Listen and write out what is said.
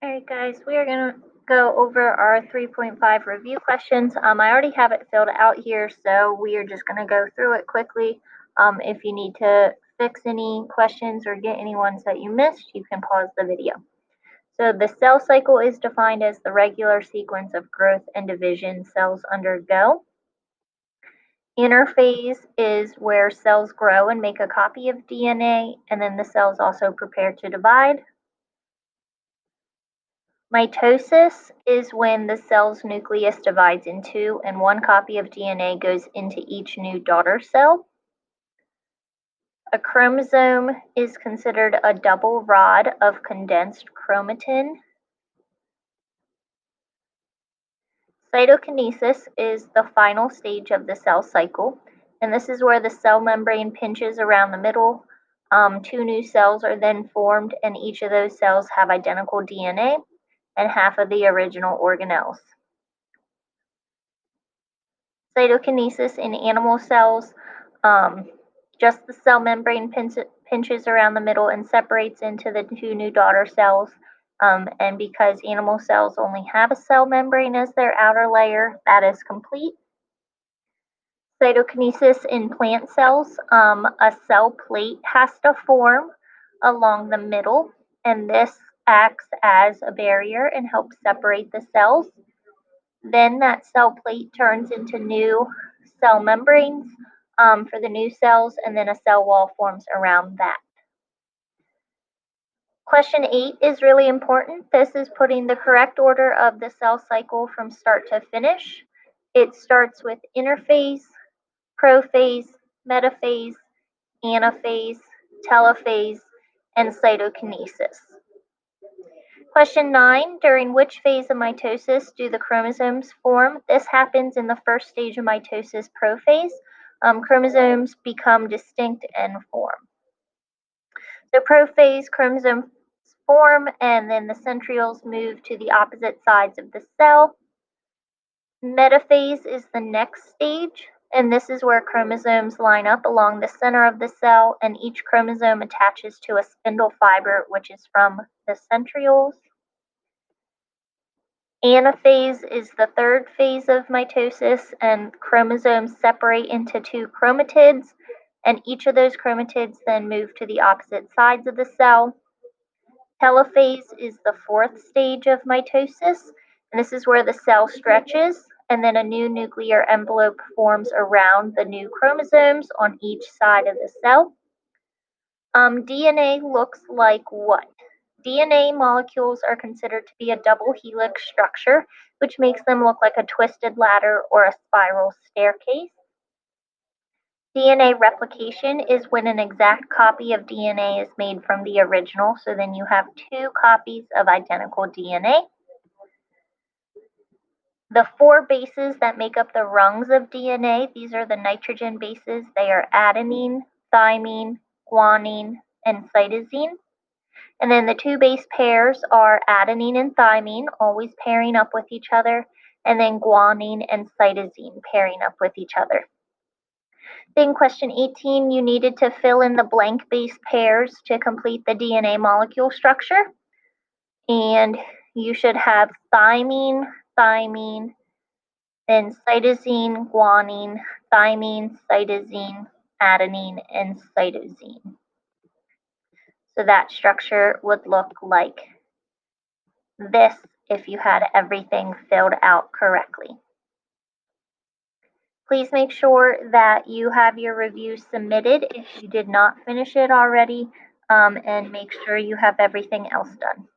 Alright guys, we are going to go over our 3.5 review questions. I already have it filled out here, so we are just going to go through it quickly. If you need to fix any questions or get any ones that you missed, you can pause the video. So the cell cycle is defined as the regular sequence of growth and division cells undergo. Interphase is where cells grow and make a copy of DNA, and then the cells also prepare to divide. Mitosis is when the cell's nucleus divides in two and one copy of DNA goes into each new daughter cell. A chromosome is considered a double rod of condensed chromatin. Cytokinesis is the final stage of the cell cycle, and this is where the cell membrane pinches around the middle. Two new cells are then formed, and each of those cells have identical DNA and half of the original organelles. Cytokinesis in animal cells, just the cell membrane pinches around the middle and separates into the two new daughter cells. And because animal cells only have a cell membrane as their outer layer, that is complete. Cytokinesis in plant cells, a cell plate has to form along the middle, and this acts as a barrier and helps separate the cells. Then that cell plate turns into new cell membranes for the new cells, and then a cell wall forms around that. Question 8 is really important. This is putting the correct order of the cell cycle from start to finish. It starts with interphase, prophase, metaphase, anaphase, telophase, and cytokinesis. Question 9, during which phase of mitosis do the chromosomes form? This happens in the first stage of mitosis, prophase. Chromosomes become distinct and form. So prophase, chromosomes form, and then the centrioles move to the opposite sides of the cell. Metaphase is the next stage, and this is where chromosomes line up along the center of the cell, and each chromosome attaches to a spindle fiber, which is from the centrioles. Anaphase is the third phase of mitosis, and chromosomes separate into two chromatids, and each of those chromatids then move to the opposite sides of the cell. Telophase is the fourth stage of mitosis, and this is where the cell stretches, and then a new nuclear envelope forms around the new chromosomes on each side of the cell. DNA looks like what? DNA molecules are considered to be a double helix structure, which makes them look like a twisted ladder or a spiral staircase. DNA replication is when an exact copy of DNA is made from the original, so then you have two copies of identical DNA. The four bases that make up the rungs of DNA, these are the nitrogen bases. They are adenine, thymine, guanine, and cytosine. And then the two base pairs are adenine and thymine, always pairing up with each other, and then guanine and cytosine pairing up with each other. Then question 18, you needed to fill in the blank base pairs to complete the DNA molecule structure. And you should have thymine, thymine, then cytosine, guanine, thymine, cytosine, adenine, and cytosine. So that structure would look like this if you had everything filled out correctly. Please make sure that you have your review submitted if you did not finish it already, and make sure you have everything else done.